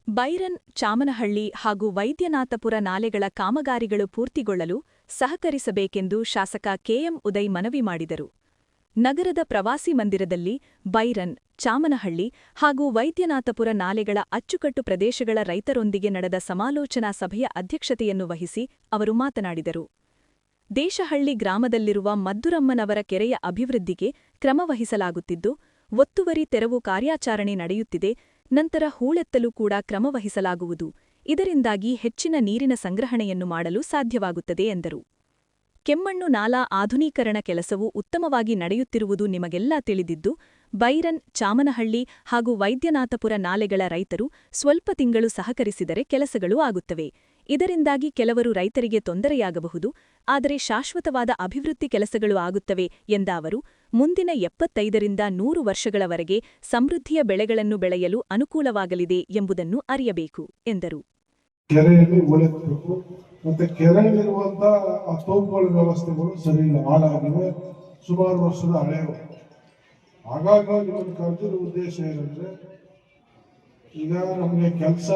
Byron, Chamanahalli ಹಾಗೂ ವೈದ್ಯನಾಥಪುರ ನಾಲೆಗಳ ಕಾಮಗಾರಿಗಳು ಪೂರ್ತಿಗೊಳ್ಳಲು ಸಹಕರಿಸಬೇಕೆಂದು ಶಾಸಕ ಕೆಎಂ ಉದಯ್ ಮನವಿ ಮಾಡಿದರು. ನಗರದ ಪ್ರವಾಸಿ ಮಂದಿರದಲ್ಲಿ ಬೈರನ್, ಚಾಮನಹಳ್ಳಿ ಹಾಗೂ ವೈದ್ಯನಾಥಪುರ ನಾಲೆಗಳ ಅಚ್ಚುಕಟ್ಟು ಪ್ರದೇಶಗಳ ರೈತರೊಂದಿಗೆ ನಡೆದ ಸಮಾಲೋಚನಾ ಸಭೆಯ ಅಧ್ಯಕ್ಷತೆಯನ್ನು ವಹಿಸಿ ಅವರು ಮಾತನಾಡಿದರು. ದೇಶಹಳ್ಳಿ ಗ್ರಾಮದಲ್ಲಿರುವ ಮದ್ದುರಮ್ಮನವರ ಕೆರೆಯ ಅಭಿವೃದ್ಧಿಗೆ ಕ್ರಮ ವಹಿಸಲಾಗುತ್ತಿದ್ದು, ಒತ್ತುವರಿ ತೆರವು ಕಾರ್ಯಾಚರಣೆ ನಡೆಯುತ್ತಿದೆ. ನಂತರ ಹೂಳೆತ್ತಲು ಕೂಡ ಕ್ರಮ ವಹಿಸಲಾಗುವುದು. ಇದರಿಂದಾಗಿ ಹೆಚ್ಚಿನ ನೀರಿನ ಸಂಗ್ರಹಣೆಯನ್ನು ಮಾಡಲು ಸಾಧ್ಯವಾಗುತ್ತದೆ ಎಂದರು. ಕೆಮ್ಮಣ್ಣು ನಾಲಾ ಆಧುನೀಕರಣ ಕೆಲಸವು ಉತ್ತಮವಾಗಿ ನಡೆಯುತ್ತಿರುವುದು ನಿಮಗೆಲ್ಲಾ ತಿಳಿದಿದ್ದು, ಬೈರನ್, ಚಾಮನಹಳ್ಳಿ ಹಾಗೂ ವೈದ್ಯನಾಥಪುರ ನಾಲೆಗಳ ರೈತರು ಸ್ವಲ್ಪ ತಿಂಗಳು ಸಹಕರಿಸಿದರೆ ಕೆಲಸಗಳು ಆಗುತ್ತವೆ. ಇದರಿಂದಾಗಿ ಕೆಲವರು ರೈತರಿಗೆ ತೊಂದರೆಯಾಗಬಹುದು, ಆದರೆ ಶಾಶ್ವತವಾದ ಅಭಿವೃದ್ಧಿ ಕೆಲಸಗಳು ಆಗುತ್ತವೆ ಎಂದ ಅವರು, ಮುಂದಿನ 75ರಿಂದ 100 ವರ್ಷಗಳವರೆಗೆ ಸಮೃದ್ಧಿಯ ಬೆಳೆಗಳನ್ನು ಬೆಳೆಯಲು ಅನುಕೂಲವಾಗಲಿದೆ ಎಂಬುದನ್ನು ಅರಿಯಬೇಕು ಎಂದರು. ಕೆರೆಯಲ್ಲಿ ಉಳಿಸಬೇಕು. ಮತ್ತೆ ಕೆರೆಯಲ್ಲಿರುವಂತಹ ತೋಪುಗಳ ವ್ಯವಸ್ಥೆಗಳು ಸರಿ ಇಲ್ಲ, ಹಾಳಾಗಿವೆ, ಸುಮಾರು ವರ್ಷದ ಹಳೆಯವು. ಹಾಗಾಗಿ ಇವತ್ತು ಕರೆದಿರೋ ಉದ್ದೇಶ ಏನಂದ್ರೆ, ಈಗ ನಮಗೆ ಕೆಲಸ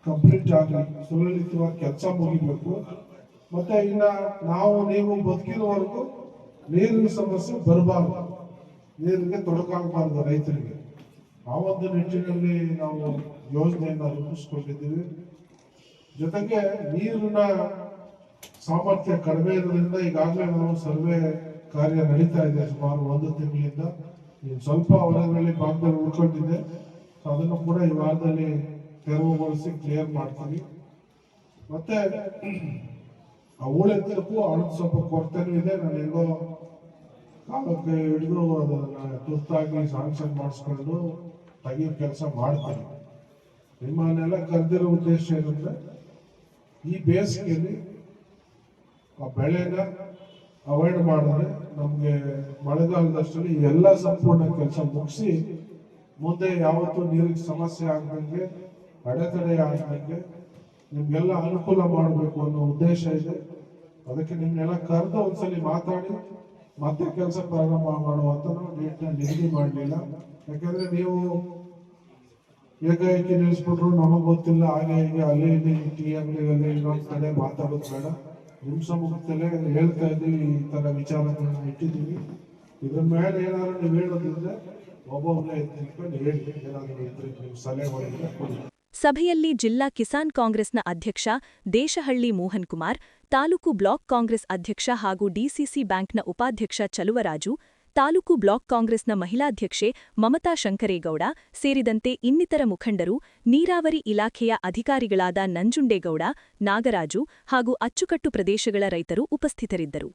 ಕಂಪ್ಲೀಟ್ ಆಗಲಿ, ಸುಲಲಿತವಾಗಿ ಕೆಲಸ ಮುಗಿಬೇಕು. ಮತ್ತೆ ಇನ್ನ ನೀವು ಬದುಕಿರುವವರೆಗೂ ನೀರಿನ ಸಮಸ್ಯೆ ಬರಬಾರ್ದು, ನೀರಿಗೆ ತೊಡಕಾಗಬಾರ್ದು ರೈತರಿಗೆ. ಆ ಒಂದು ನಿಟ್ಟಿನಲ್ಲಿ ನಾವು ಯೋಜನೆಯನ್ನು ರೂಪಿಸ್ಕೊಂಡಿದ್ದೀವಿ. ಜೊತೆಗೆ ನೀರಿನ ಸಾಮರ್ಥ್ಯ ಕಡಿಮೆ ಇರೋದ್ರಿಂದ ಈಗಾಗಲೇ ನಾವು ಸರ್ವೆ ಕಾರ್ಯ ನಡೀತಾ ಇದೆ ಸುಮಾರು 1 ತಿಂಗಳಿಂದ. ಸ್ವಲ್ಪ ಹೊರಗಡೆ ಭಾಗದಲ್ಲಿ ಉಳ್ಕೊಂಡಿದೆ, ಅದನ್ನು ಕೂಡ ಈ ವಾರದಲ್ಲಿ ತೆರವುಗೊಳಿಸಿ ಕ್ಲಿಯರ್ ಮಾಡ್ತೀವಿ. ಮತ್ತೆ ಹೂಳೆತ್ತಲಕ್ಕೂ ಹಣದ ಸ್ವಲ್ಪ ಕೊರತೆನೂ ಇದೆ. ನಾನು ಎಲ್ಲೋ ಕಾಲಕ್ಕೆ ಹಿಡಿದು ಅದನ್ನ ತುರ್ತಾಗಿ ಸಾಂಕ್ಷನ್ ಮಾಡಿಸ್ಕೊಂಡು ತೆಗಿಯೋ ಕೆಲಸ ಮಾಡ್ತೀನಿ. ನಿಮ್ಮನ್ನೆಲ್ಲ ಕರೆದಿರೋ ಉದ್ದೇಶ ಏನಂದ್ರೆ, ಈ ಬೇಸಿಗೆಯಲ್ಲಿ ಆ ಬೆಳೆನ ಅವಾಯ್ಡ್ ಮಾಡಿದ್ರೆ ನಮ್ಗೆ ಮಳೆಗಾಲದಷ್ಟರಲ್ಲಿ ಎಲ್ಲ ಸಂಪೂರ್ಣ ಕೆಲಸ ಮುಗಿಸಿ ಮುಂದೆ ಯಾವತ್ತೂ ನೀರಿಗೆ ಸಮಸ್ಯೆ ಆಗದಂಗೆ, ಅಡೆತಡೆ ಆಗದಂಗೆ ನಿಮ್ಗೆಲ್ಲ ಅನುಕೂಲ ಮಾಡಬೇಕು ಅನ್ನೋ ಉದ್ದೇಶ ಇದೆ. ಅದಕ್ಕೆ ನಿಮ್ನೆಲ್ಲ ಕರೆದು ಒಂದ್ಸಲಿ ಮಾತಾಡಿ ಮತ್ತೆ ಕೆಲಸ ಪ್ರಾರಂಭ ಮಾಡುವಂತ ನಾವು ಡೇಟ್ನ ನಿಗದಿ ಮಾಡಲಿಲ್ಲ. ಯಾಕಂದ್ರೆ ನೀವು ಏಕಾಏಕಿ ನಿಲ್ಲಿಸ್ಬಿಟ್ರು, ನಮಗ್ ಗೊತ್ತಿಲ್ಲ, ಹಾಗೆ ಹೀಗೆ ಅಲ್ಲಿ ಇಲ್ಲಿ ಟೀ ಅಂಗಡಿಯಲ್ಲಿ ಇನ್ನೊಂದ್ ಕಡೆ ಮಾತಾಡೋದು ಬೇಡ. ನಿಮ್ ಸಮ್ಮುಖದಲ್ಲೇ ಹೇಳ್ತಾ ಇದ್ದೀವಿ, ಈ ತರ ವಿಚಾರಗಳನ್ನ ಇಟ್ಟಿದ್ದೀವಿ. ಇದ್ರ ಮೇಲೆ ಏನಾದ್ರು ನೀವು ಹೇಳೋದಿದ್ರೆ ಒಬ್ಬೊಬ್ಬನೇ ತಿಳ್ಕೊಂಡು ಹೇಳಿ, ಏನಾದ್ರು ಇದ್ರೆ ನೀವು ಸಲಹೆಗಳಿದ್ರೆ ಕೊಡಿ. ಸಭೆಯಲ್ಲಿ ಜಿಲ್ಲಾ ಕಿಸಾನ್ ಕಾಂಗ್ರೆಸ್ನ ಅಧ್ಯಕ್ಷ ದೇಶಹಳ್ಳಿ ಮೋಹನ್ ಕುಮಾರ್, ತಾಲೂಕು ಬ್ಲಾಕ್ ಕಾಂಗ್ರೆಸ್ ಅಧ್ಯಕ್ಷ ಹಾಗೂ ಡಿಸಿಸಿ ಬ್ಯಾಂಕ್ನ ಉಪಾಧ್ಯಕ್ಷ ಚಲುವರಾಜು, ತಾಲೂಕು ಬ್ಲಾಕ್ ಕಾಂಗ್ರೆಸ್ನ ಮಹಿಳಾಧ್ಯಕ್ಷೆ ಮಮತಾ ಶಂಕರೇಗೌಡ ಸೇರಿದಂತೆ ಇನ್ನಿತರ ಮುಖಂಡರು, ನೀರಾವರಿ ಇಲಾಖೆಯ ಅಧಿಕಾರಿಗಳಾದ ನಂಜುಂಡೇಗೌಡ, ನಾಗರಾಜು ಹಾಗೂ ಅಚ್ಚುಕಟ್ಟು ಪ್ರದೇಶಗಳ ರೈತರು ಉಪಸ್ಥಿತರಿದ್ದರು.